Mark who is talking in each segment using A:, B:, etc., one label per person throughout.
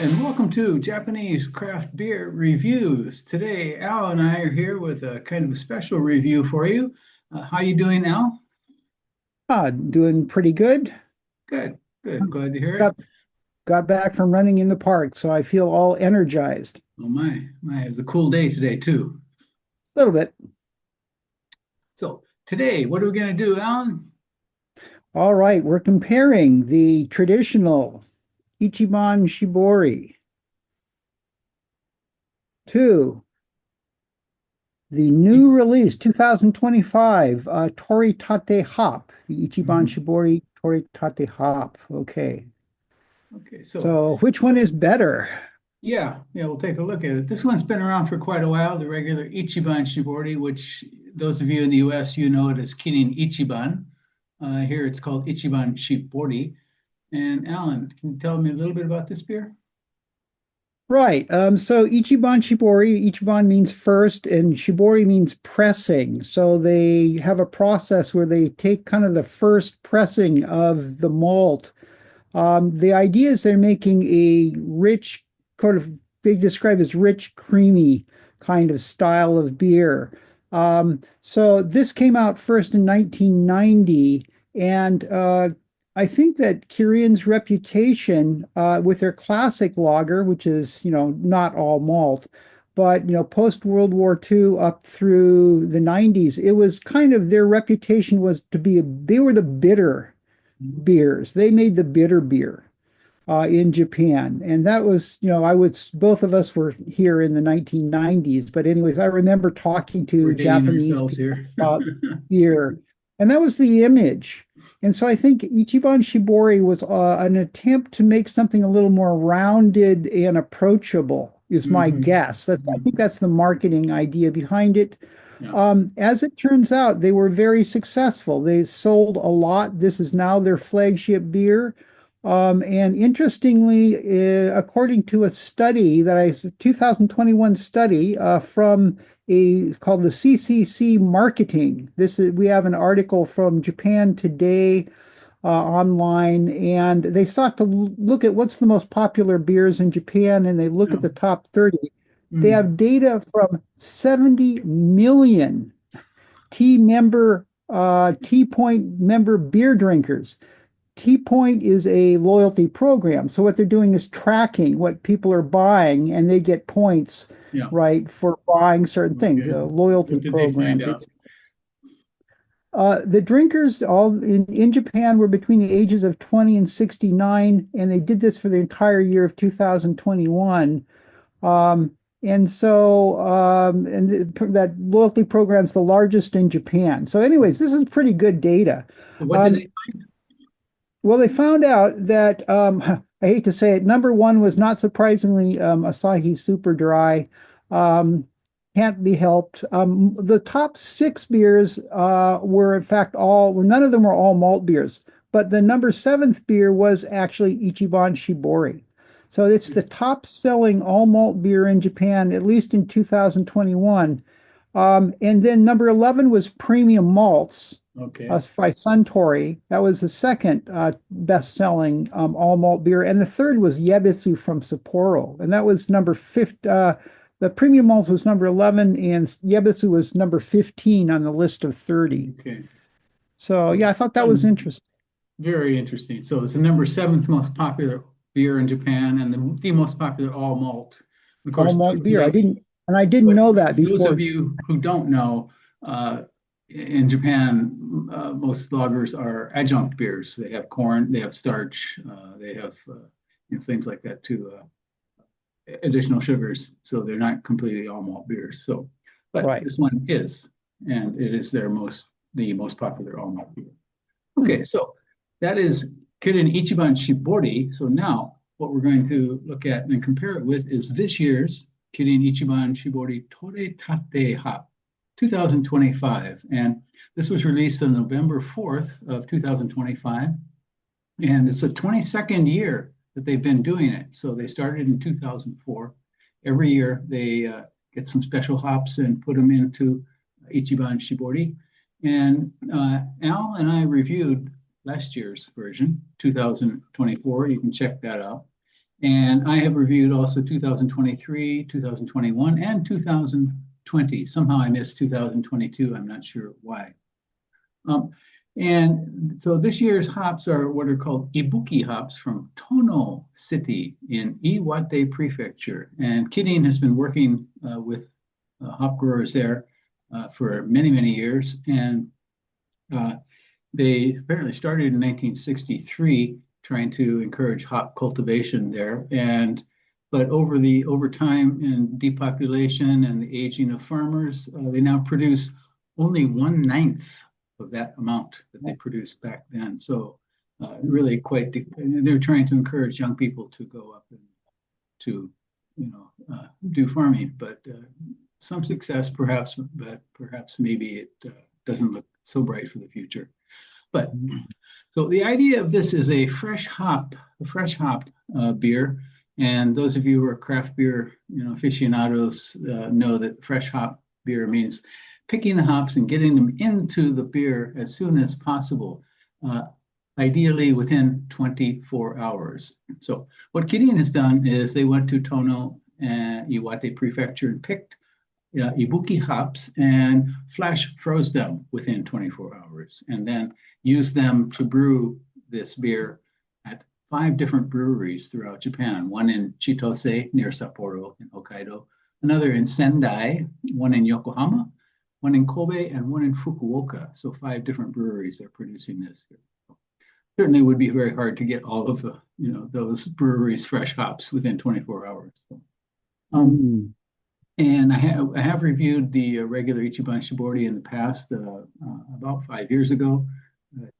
A: and welcome to Japanese Craft Beer Reviews. Today, Al and I are here with a kind of a special review for you. How you doing, Al?
B: Doing pretty good.
A: Good, good. Glad to hear it.
B: Got got back from running in the park, so I feel all energized.
A: Oh my, it's a cool day today too.
B: A little bit.
A: So today, what are we going to do, Alan?
B: All right, we're comparing the traditional Ichiban Shibori to the new release 2025 Toretate Hop, the Ichiban
A: Mhm.
B: Shibori Toretate Hop. Okay,
A: Okay, so
B: so which one is better?
A: yeah, we'll take a look at it. This one's been around for quite a while, the regular Ichiban Shibori, which those of you in the US, you know it as Kirin Ichiban. Here it's called Ichiban Shibori. And Alan, can you tell me a little bit about this beer?
B: Right. So Ichiban Shibori, Ichiban means first, and Shibori means pressing. So they have a process where they take kind of the first pressing of the malt. The idea is they're making a rich, kind of, they describe as rich, creamy kind of style of beer. So this came out first in 1990, and I think that Kirin's reputation with their classic lager, which is, not all malt, but, post World War II up through the 90s, it was kind of their reputation was to be, they were the bitter beers. They made the bitter beer in Japan. And that was, both of us were here in the 1990s. But, anyways, I remember talking
A: We're
B: to
A: dating
B: Japanese
A: ourselves
B: people
A: here.
B: about beer, and that was the image. And so I think Ichiban Shibori was an attempt to make something a little more rounded and approachable, is my
A: Mhm.
B: guess. I think
A: Mhm.
B: that's the marketing idea behind it.
A: Yeah.
B: As it turns out, they were very successful. They sold a lot. This is now their flagship beer. And interestingly, according to a study 2021 study from called the CCC Marketing. We have an article from Japan Today online, and they sought to look at what's the most popular beers in Japan, and they look at
A: Yeah.
B: the top 30. They
A: Mm.
B: have data from 70 million T Point member beer drinkers. T Point is a loyalty program. So what they're doing is tracking what people are buying, and they get points,
A: Yeah.
B: right, for buying certain things.
A: Okay.
B: A loyalty
A: What did they
B: program,
A: find out?
B: basically. The drinkers all in Japan were between the ages of 20 and 69, and they did this for the entire year of 2021. Um, that loyalty program is the largest in Japan. So, anyways, this is pretty good data.
A: What did they
B: Um, well, they found out that I hate to say it, number one was not surprisingly Asahi Super Dry. Um, can't be helped. The top six beers were, in fact, none of them were all malt beers, but the number seventh beer was actually Ichiban Shibori. So it's the top selling all malt beer in Japan, at least in 2021. And then number 11 was Premium Malts
A: Okay.
B: by Suntory. That was the second best-selling all malt beer, and the third was Yebisu from Sapporo, and that was number 50. The Premium Malts was number 11, and Yebisu was number 15 on the list of 30.
A: Okay.
B: So
A: So
B: yeah, I thought that was interesting.
A: very interesting. So it's the number seventh most popular beer in Japan and the most popular all malt. Of
B: All
A: course,
B: malt beer.
A: notably,
B: I didn't
A: what
B: know
A: for
B: that
A: those of
B: before.
A: you who don't know, in Japan, most lagers are adjunct beers. They have corn, they have starch, they have things like that too, additional sugars. So they're not completely all malt beers. So, but
B: Right.
A: this one is, and it is the most popular all malt beer.
B: Hmm.
A: Okay, so that is Kirin Ichiban Shibori. So now what we're going to look at and compare it with is this year's Kirin Ichiban Shibori Toretate Hop 2025. And this was released on November 4th of 2025. And it's the 22nd year that they've been doing it. So they started in 2004. Every year they get some special hops and put them into Ichiban Shibori. And Al and I reviewed last year's version, 2024. You can check that out. And I have reviewed also 2023, 2021, and 2020. Somehow I missed 2022. I'm not sure why. And so this year's hops are what are called Ibuki hops from Tono City in Iwate Prefecture. And Kirin has been working with hop growers there for many, many years. And they apparently started in 1963 trying to encourage hop cultivation there. But over time and depopulation and the aging of farmers, they now produce only 1/9 of that amount that they produced back then. So really quite, they're trying to encourage young people to go up and to, do farming, but some success perhaps, but perhaps maybe it doesn't look so bright for the future. But so the idea of this is a fresh hop beer. And those of you who are craft beer, aficionados know that fresh hop beer means picking the hops and getting them into the beer as soon as possible, ideally within 24 hours. So what Kirin has done is they went to Tono and Iwate Prefecture and picked Ibuki hops and flash froze them within 24 hours, and then used them to brew this beer at 5 different breweries throughout Japan, one in Chitose near Sapporo in Hokkaido, another in Sendai, one in Yokohama, one in Kobe, and one in Fukuoka. So 5 different breweries are producing this. Certainly would be very hard to get all of the, those breweries fresh hops within 24 hours. So, and I have reviewed the regular Ichiban Shibori in the past, about 5 years ago.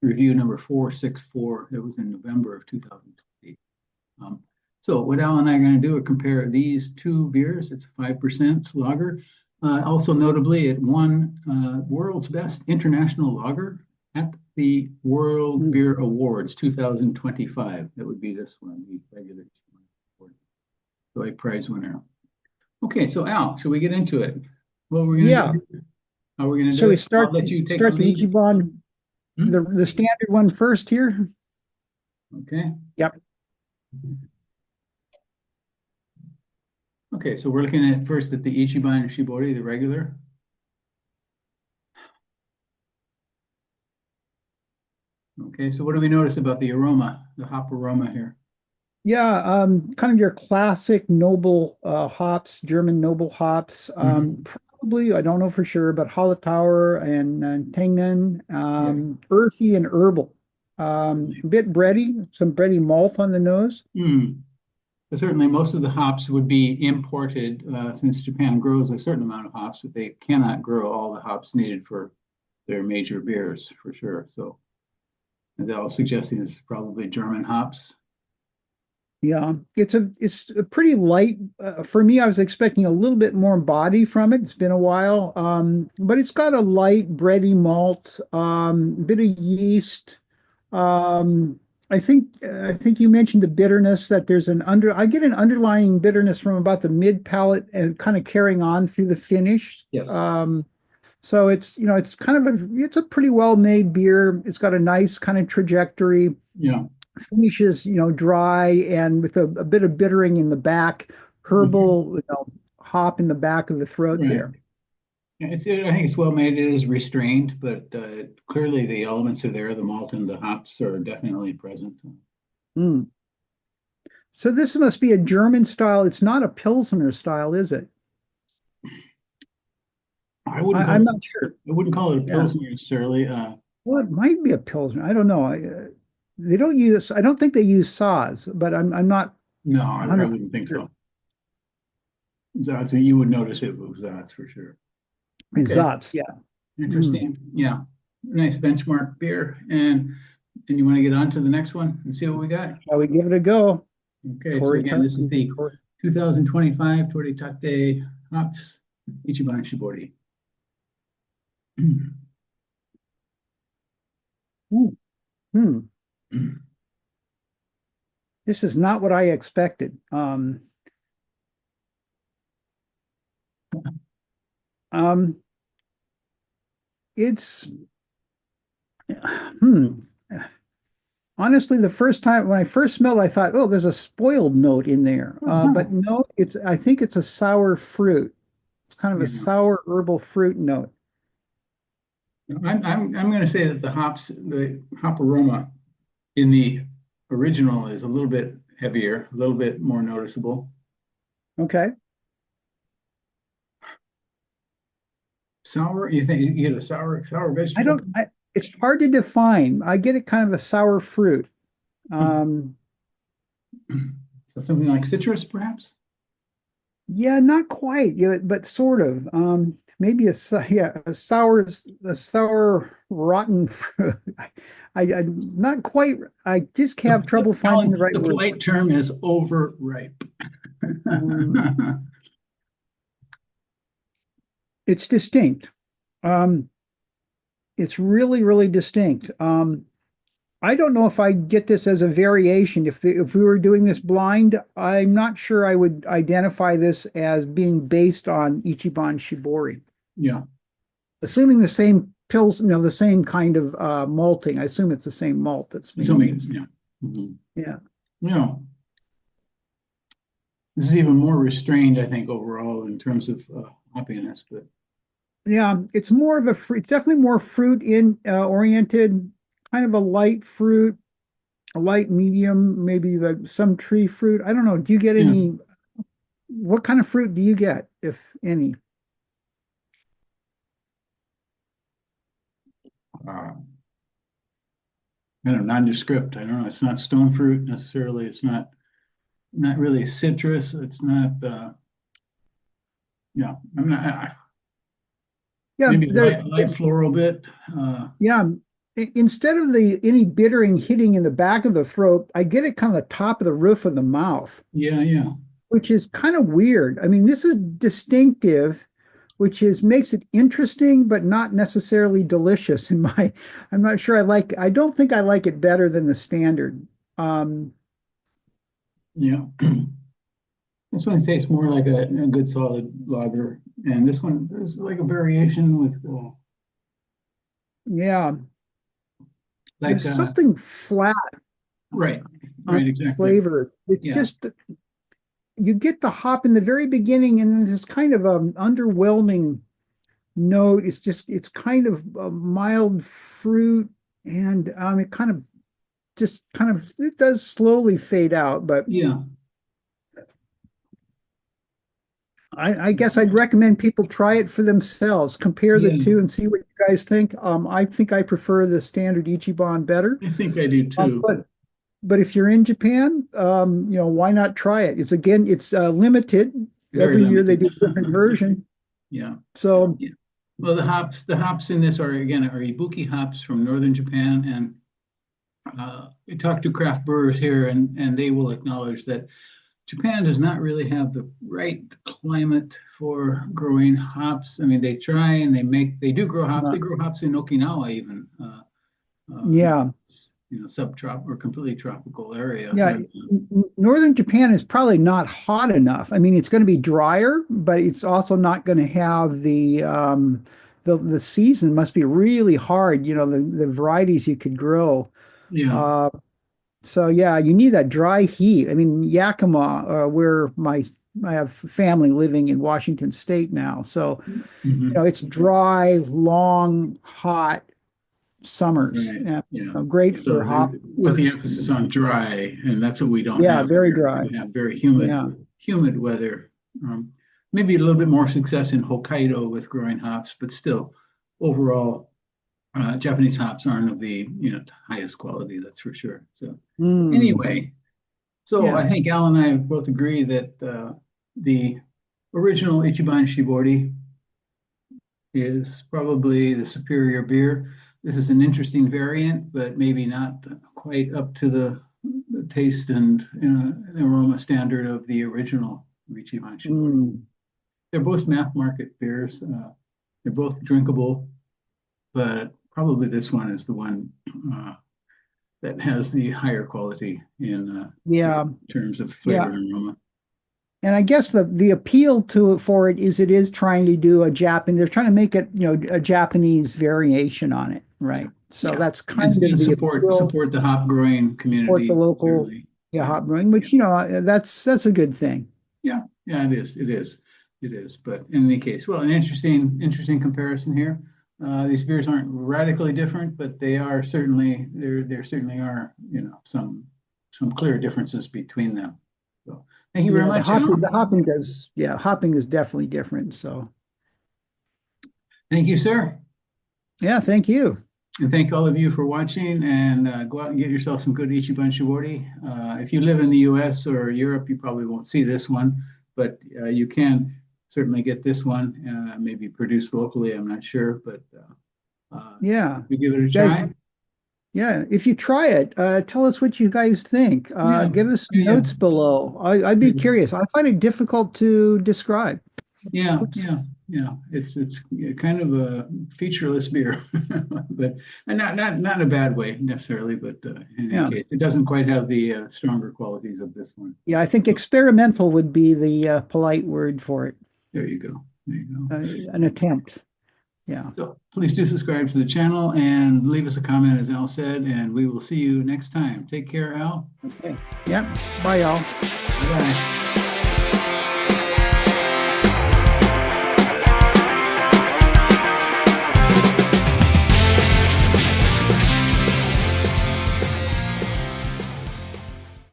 A: Review number 464, that was in November of 2020. So what Al and I are going to do is compare these 2 beers. It's 5% lager. Also notably, it won World's Best International Lager at the World Beer Awards 2025. That would be this one, the regular award. So a prize winner. Okay, so Al, should we get into it? What we're going to do? How we're going to do
B: we
A: it?
B: start,
A: I'll let you take
B: start the
A: lead.
B: Ichiban, the standard one first here.
A: Okay.
B: Yep.
A: Okay, so we're looking at first at the Ichiban Shibori, the regular. Okay, so what do we notice about the aroma, the hop aroma here?
B: Yeah, kind of your classic noble hops, German noble hops. Probably, I don't know for sure, but Hallertauer and Tengen, earthy and herbal. A bit bready, some bready malt on the nose.
A: But certainly most of the hops would be imported since Japan grows a certain amount of hops, but they cannot grow all the hops needed for their major beers, for sure. So as I was suggesting, it's probably German hops.
B: Yeah, it's a pretty light. For me, I was expecting a little bit more body from it. It's been a while, but it's got a light bready malt, bit of yeast. I think you mentioned the bitterness that there's I get an underlying bitterness from about the mid palate and kind of carrying on through the finish.
A: Yes.
B: So it's kind of it's a pretty well made beer. It's got a nice kind of trajectory.
A: Yeah.
B: Finishes, dry and with a bit of bittering in the back, herbal, hop in the back of the throat there.
A: Yeah, I think it's well made. It is restrained, but clearly the elements are there. The malt and the hops are definitely present.
B: So this must be a German style. It's not a Pilsner style, is it? I'm not sure.
A: I wouldn't call it a Pilsner necessarily.
B: Well, it might be a Pilsner. I don't know. They don't use. I don't think they use Saaz, but I'm not.
A: No, I wouldn't think so. So you would notice it was Zatz for sure.
B: Okay. Zatz, yeah.
A: Interesting. Yeah, nice benchmark beer. And you want to get on to the next one and see what we got?
B: Shall we give it a go?
A: Okay, so again, this is the 2025 Toretate hops Ichiban Shibori.
B: This is not what I expected. It's Honestly, the first time when I first smelled it, I thought, oh, there's a spoiled note in there.
A: Uh-huh.
B: But no, I think it's a sour fruit. It's kind of a
A: Yeah.
B: sour herbal fruit note.
A: I'm going to say that the hop aroma in the original is a little bit heavier, a little bit more noticeable.
B: Okay.
A: Sour, you think you get a sour vegetable?
B: It's hard to define. I get it kind of a sour fruit. Um,
A: So something like citrus, perhaps?
B: yeah, not quite, yeah, but sort of. Maybe a sour rotten fruit. I not quite. I just have trouble finding the right
A: The
B: word.
A: polite term is overripe.
B: Um, it's distinct. Um, it's really, really distinct. I don't know if I get this as a variation. If we were doing this blind, I'm not sure I would identify this as being based on Ichiban Shibori.
A: Yeah.
B: Assuming the same pills, the same kind of malting. I assume it's the same malt that's being used.
A: Yeah. Mhm.
B: Yeah.
A: Yeah. This is even more restrained, I think, overall in terms of hoppiness, but
B: Yeah, it's more of a fruit. It's definitely more fruit in oriented, kind of a light fruit, a light medium, maybe some tree fruit. I don't know. Do you get
A: yeah.
B: any? What kind of fruit do you get, if any?
A: Uh, kind of nondescript. I don't know. It's not stone fruit necessarily. It's not really citrus. It's not. Yeah, I'm not.
B: Yeah,
A: Maybe light floral bit.
B: yeah. Instead of any bittering hitting in the back of the throat, I get it kind of the top of the roof of the mouth,
A: Yeah.
B: which is kind of weird. I mean, this is distinctive, which makes it interesting, but not necessarily delicious. I'm not sure I don't think I like it better than the standard. Um,
A: Yeah. This one tastes more like a good solid lager, and this one is like a variation with
B: yeah,
A: like
B: there's something flat
A: right,
B: on
A: right,
B: the
A: exactly.
B: flavor. It's
A: Yeah,
B: just you get the hop in the very beginning, and then there's kind of an underwhelming note. It's kind of a mild fruit, and it kind of it does slowly fade out, but
A: yeah,
B: I guess I'd recommend people try it for themselves, compare the
A: yeah.
B: two and see what you guys think. I think I prefer the standard Ichiban better.
A: I think I do
B: Um,
A: too.
B: but but if you're in Japan, why not try it? It's limited.
A: Very
B: Every year they
A: limited.
B: do a different version.
A: Yeah,
B: So
A: yeah. Well, the hops in this are again are Ibuki hops from northern Japan, and we talk to craft brewers here, and they will acknowledge that Japan does not really have the right climate for growing hops. I mean, they try and they do grow hops.
B: uh,
A: They grow hops in Okinawa even,
B: yeah,
A: subtropical or completely tropical area.
B: yeah. Northern Japan is probably not hot enough. I mean, it's going to be drier, but it's also not going to have the season must be really hard. The varieties you could grow.
A: Yeah,
B: Uh, So yeah, you need that dry heat. I mean, Yakima, where I have family living in Washington State now. So,
A: hmm,
B: it's dry, long, hot summers,
A: right,
B: and
A: yeah.
B: great
A: So
B: for hop
A: with the
B: harvesting.
A: emphasis on dry, and that's what we don't
B: Yeah,
A: have
B: very
A: here.
B: dry.
A: We have very humid,
B: Yeah.
A: humid weather. Maybe a little bit more success in Hokkaido with growing hops, but still, overall, Japanese hops aren't of the highest quality, that's for sure. So
B: Mm,
A: anyway, so I
B: yeah.
A: think Al and I both agree that the original Ichiban Shibori is probably the superior beer. This is an interesting variant, but maybe not quite up to the taste and aroma standard of the original Ichiban Shibori.
B: Mm.
A: They're both mass market beers. They're both drinkable, but probably this one is the one that has the higher quality in
B: Yeah.
A: terms of flavor
B: Yeah.
A: and aroma.
B: And I guess the appeal for it is trying to do they're trying to make it, a Japanese variation on it, right? So
A: Yeah.
B: that's kind
A: And
B: of the
A: support
B: appeal,
A: support the hop growing community.
B: support the local
A: certainly.
B: hop brewing, which, you know, that's a good thing.
A: Yeah, it is. But in any case, well, an interesting comparison here. These beers aren't radically different, but they are certainly there certainly are, you know, some clear differences between them. So thank you very much.
B: Hopping is definitely different. So
A: Thank you, sir.
B: yeah, thank you.
A: And thank all of you for watching, and go out and get yourself some good Ichiban Shibori. If you live in the US or Europe, you probably won't see this one, but you can certainly get this one, maybe produced locally, I'm not sure, but
B: Yeah.
A: we give it a
B: Guys,
A: try.
B: yeah, if you try it, tell us what you guys think.
A: Yeah.
B: Give us some
A: Yeah.
B: notes below. I'd be curious. I find it difficult to describe.
A: Yeah,
B: Oops.
A: yeah. It's kind of a featureless beer, but not in a bad way necessarily. But in
B: Yeah.
A: any case, it doesn't quite have the stronger qualities of this one.
B: Yeah, I think experimental would be the polite word for it.
A: There you go. There you go.
B: An attempt. Yeah.
A: So please do subscribe to the channel and leave us a comment, as Al said, and we will see you next time. Take care, Al.
B: Okay. Yep. Bye, y'all.
A: Bye-bye.